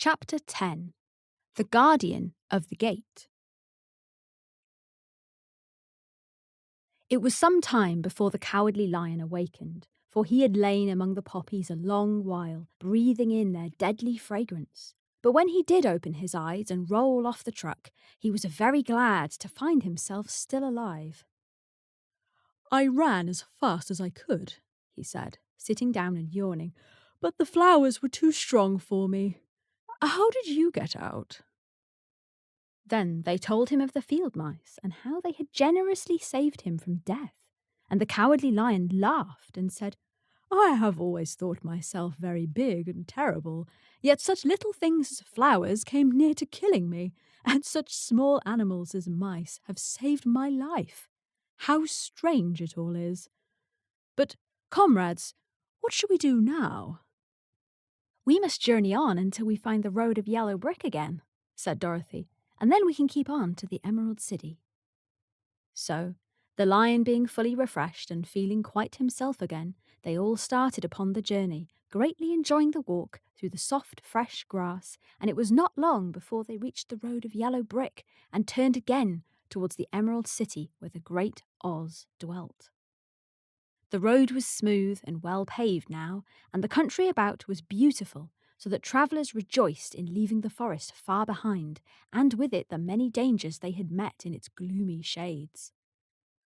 Chapter 10. The Guardian of the Gate. It was some time before the Cowardly Lion awakened, for he had lain among the poppies a long while, breathing in their deadly fragrance. But when he did open his eyes and roll off the truck, he was very glad to find himself still alive. "I ran as fast as I could," he said, sitting down and yawning, "but the flowers were too strong for me. How did you get out?" Then they told him of the field mice and how they had generously saved him from death. And the Cowardly Lion laughed and said, "I have always thought myself very big and terrible, yet such little things as flowers came near to killing me, and such small animals as mice have saved my life. How strange it all is! But, comrades, what shall we do now?" "We must journey on until we find the road of yellow brick again," said Dorothy, "and then we can keep on to the Emerald City." So, the lion being fully refreshed and feeling quite himself again, they all started upon the journey, greatly enjoying the walk through the soft, fresh grass, and it was not long before they reached the road of yellow brick and turned again towards the Emerald City where the great Oz dwelt. The road was smooth and well paved now, and the country about was beautiful, so that travellers rejoiced in leaving the forest far behind, and with it the many dangers they had met in its gloomy shades.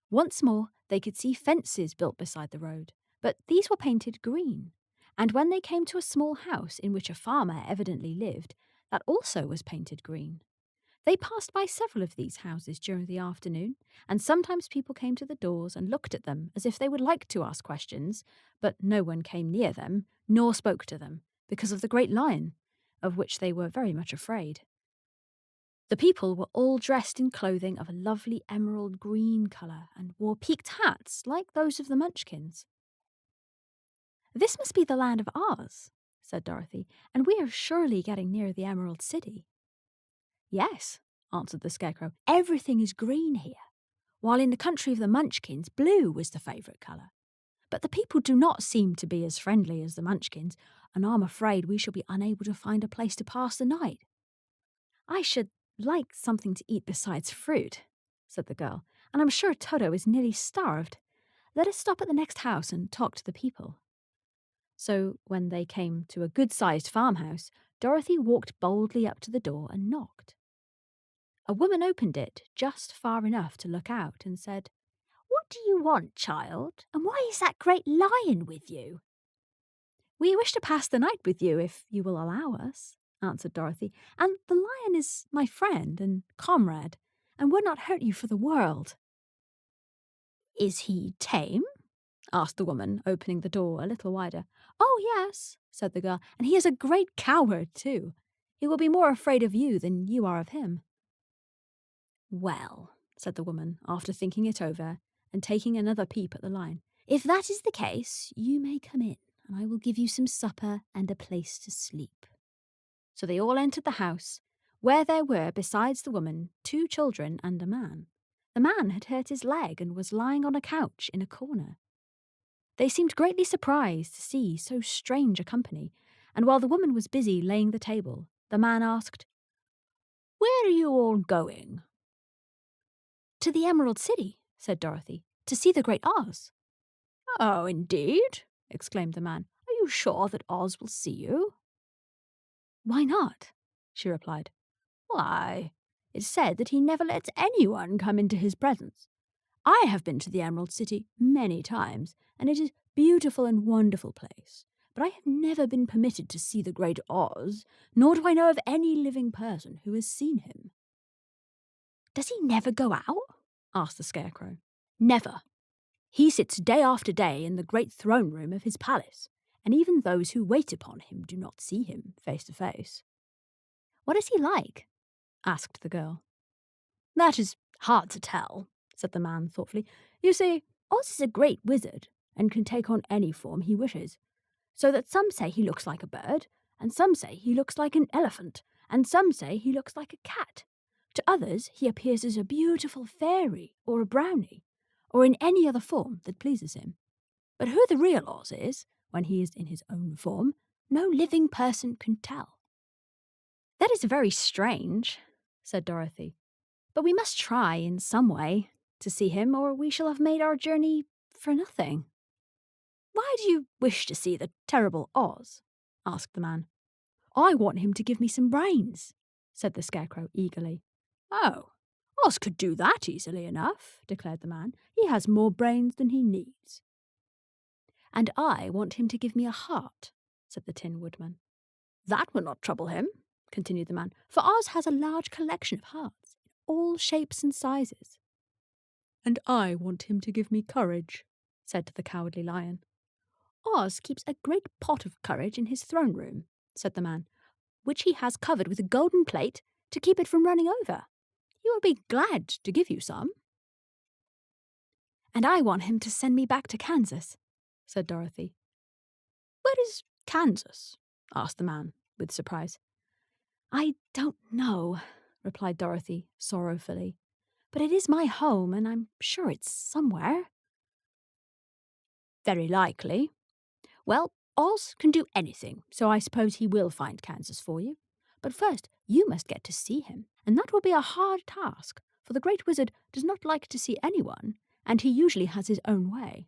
Once more they could see fences built beside the road, but these were painted green, and when they came to a small house in which a farmer evidently lived, that also was painted green. They passed by several of these houses during the afternoon, and sometimes people came to the doors and looked at them as if they would like to ask questions, but no one came near them, nor spoke to them, because of the great lion, of which they were very much afraid. The people were all dressed in clothing of a lovely emerald green colour and wore peaked hats like those of the Munchkins. "This must be the land of Oz," said Dorothy, "and we are surely getting near the Emerald City." "Yes," answered the Scarecrow, "everything is green here, while in the country of the Munchkins, blue was the favourite colour. But the people do not seem to be as friendly as the Munchkins, and I'm afraid we shall be unable to find a place to pass the night." "I should like something to eat besides fruit," said the girl, "and I'm sure Toto is nearly starved. Let us stop at the next house and talk to the people." So when they came to a good-sized farmhouse, Dorothy walked boldly up to the door and knocked. A woman opened it just far enough to look out and said, "What do you want, child? And why is that great lion with you?" "We wish to pass the night with you, if you will allow us," answered Dorothy, "and the lion is my friend and comrade, and would not hurt you for the world." "Is he tame?" asked the woman, opening the door a little wider. "Oh, yes," said the girl, "and he is a great coward, too. He will be more afraid of you than you are of him." "Well," said the woman, after thinking it over and taking another peep at the lion, "if that is the case, you may come in, and I will give you some supper and a place to sleep." So they all entered the house, where there were, besides the woman, 2 children and a man. The man had hurt his leg and was lying on a couch in a corner. They seemed greatly surprised to see so strange a company, and while the woman was busy laying the table, the man asked, "Where are you all going?" "To the Emerald City," said Dorothy, "to see the great Oz." "Oh, indeed?" exclaimed the man. "Are you sure that Oz will see you?" "Why not?" she replied. "Why, it's said that he never lets anyone come into his presence. I have been to the Emerald City many times, and it is a beautiful and wonderful place. But I have never been permitted to see the great Oz, nor do I know of any living person who has seen him." "Does he never go out?" asked the Scarecrow. "Never. He sits day after day in the great throne room of his palace, and even those who wait upon him do not see him face to face." "What is he like?" asked the girl. "That is hard to tell," said the man thoughtfully. "You see, Oz is a great wizard and can take on any form he wishes, so that some say he looks like a bird, and some say he looks like an elephant, and some say he looks like a cat. To others he appears as a beautiful fairy or a brownie, or in any other form that pleases him. But who the real Oz is, when he is in his own form, no living person can tell." That is very strange, said Dorothy. But we must try in some way to see him, or we shall have made our journey for nothing. Why do you wish to see the terrible Oz? Asked the man. I want him to give me some brains, said the Scarecrow eagerly. Oh, Oz could do that easily enough, declared the man. He has more brains than he needs. And I want him to give me a heart, said the Tin Woodman. That will not trouble him, continued the man, for Oz has a large collection of hearts, in all shapes and sizes. And I want him to give me courage, said the Cowardly Lion. Oz keeps a great pot of courage in his throne room, said the man, which he has covered with a golden plate to keep it from running over. He will be glad to give you some. And I want him to send me back to Kansas, said Dorothy. Where is Kansas? Asked the man, with surprise. I don't know, replied Dorothy sorrowfully, but it is my home, and I'm sure it's somewhere. Very likely. Well, Oz can do anything, so I suppose he will find Kansas for you. But first, you must get to see him, and that will be a hard task, for the Great Wizard does not like to see anyone, and he usually has his own way.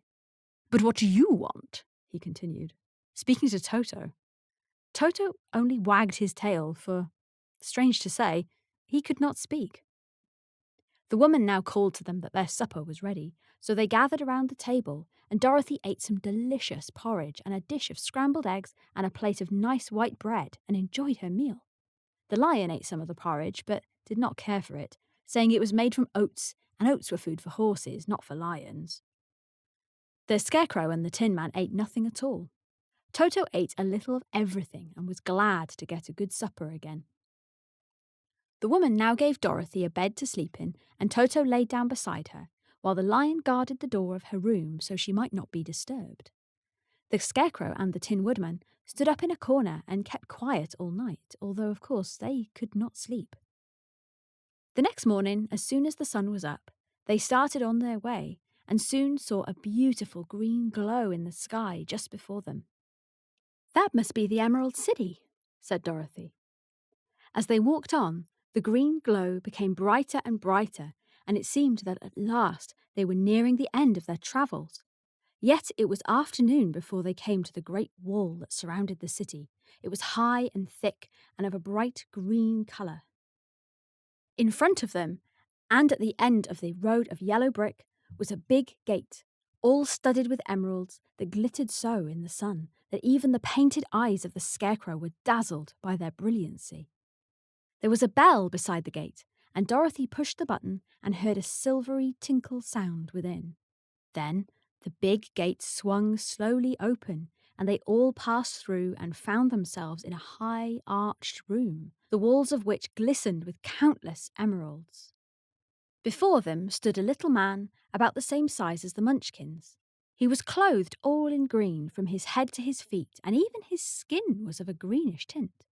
But what do you want? He continued, speaking to Toto. Toto only wagged his tail, for, strange to say, he could not speak. The woman now called to them that their supper was ready, so they gathered around the table, and Dorothy ate some delicious porridge and a dish of scrambled eggs and a plate of nice white bread and enjoyed her meal. The lion ate some of the porridge, but did not care for it, saying it was made from oats, and oats were food for horses, not for lions. The Scarecrow and the Tin Man ate nothing at all. Toto ate a little of everything and was glad to get a good supper again. The woman now gave Dorothy a bed to sleep in, and Toto lay down beside her, while the lion guarded the door of her room so she might not be disturbed. The Scarecrow and the Tin Woodman stood up in a corner and kept quiet all night, although, of course, they could not sleep. The next morning, as soon as the sun was up, they started on their way and soon saw a beautiful green glow in the sky just before them. That must be the Emerald City, said Dorothy. As they walked on, the green glow became brighter and brighter, and it seemed that at last they were nearing the end of their travels. Yet it was afternoon before they came to the great wall that surrounded the city. It was high and thick and of a bright green colour. In front of them, and at the end of the road of yellow brick, was a big gate, all studded with emeralds that glittered so in the sun that even the painted eyes of the Scarecrow were dazzled by their brilliancy. There was a bell beside the gate, and Dorothy pushed the button and heard a silvery tinkle sound within. Then the big gate swung slowly open, and they all passed through and found themselves in a high arched room, the walls of which glistened with countless emeralds. Before them stood a little man about the same size as the Munchkins. He was clothed all in green from his head to his feet, and even his skin was of a greenish tint.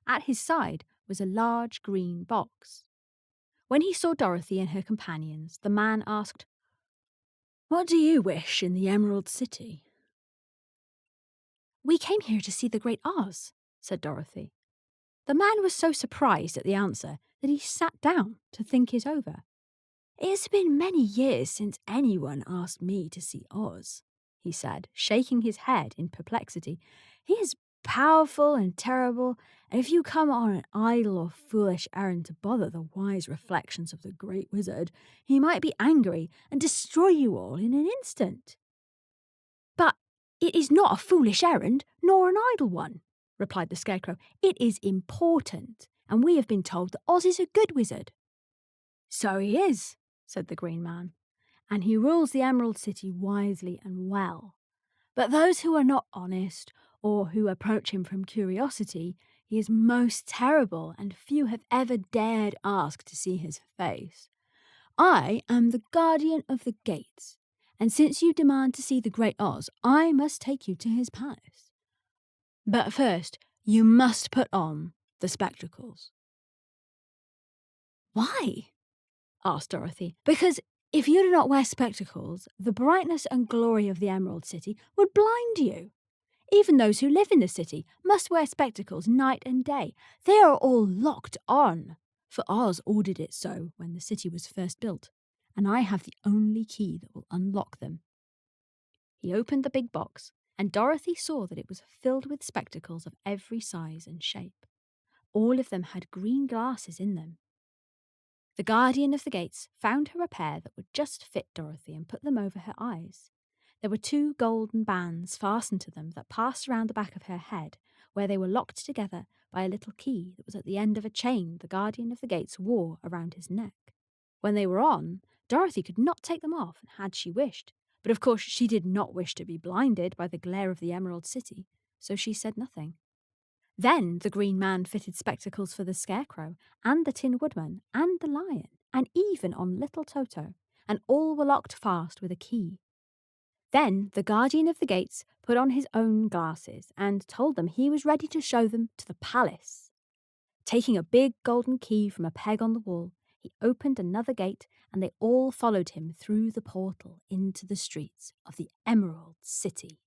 At his side was a large green box. When he saw Dorothy and her companions, the man asked, "What do you wish in the Emerald City?" "We came here to see the Great Oz," said Dorothy. The man was so surprised at the answer that he sat down to think it over. "It has been many years since anyone asked me to see Oz," he said, shaking his head in perplexity. "He is powerful and terrible, and if you come on an idle or foolish errand to bother the wise reflections of the Great Wizard, he might be angry and destroy you all in an instant." "But it is not a foolish errand, nor an idle one," replied the Scarecrow. "It is important, and we have been told that Oz is a good wizard." "So he is," said the Green Man, "and he rules the Emerald City wisely and well. But those who are not honest, or who approach him from curiosity, he is most terrible, and few have ever dared ask to see his face. I am the guardian of the gates, and since you demand to see the Great Oz, I must take you to his palace. But first, you must put on the spectacles." "Why?" asked Dorothy. "Because if you do not wear spectacles, the brightness and glory of the Emerald City would blind you. Even those who live in the city must wear spectacles night and day. They are all locked on. For Oz ordered it so when the city was first built, and I have the only key that will unlock them." He opened the big box, and Dorothy saw that it was filled with spectacles of every size and shape. All of them had green glasses in them. The guardian of the gates found her a pair that would just fit Dorothy and put them over her eyes. There were 2 golden bands fastened to them that passed around the back of her head, where they were locked together by a little key that was at the end of a chain the guardian of the gates wore around his neck. When they were on, Dorothy could not take them off had she wished, but of course she did not wish to be blinded by the glare of the Emerald City, so she said nothing. Then the Green Man fitted spectacles for the Scarecrow, and the Tin Woodman, and the Lion, and even on little Toto, and all were locked fast with a key. Then the Guardian of the Gates put on his own glasses and told them he was ready to show them to the palace. Taking a big golden key from a peg on the wall, he opened another gate, and they all followed him through the portal into the streets of the Emerald City.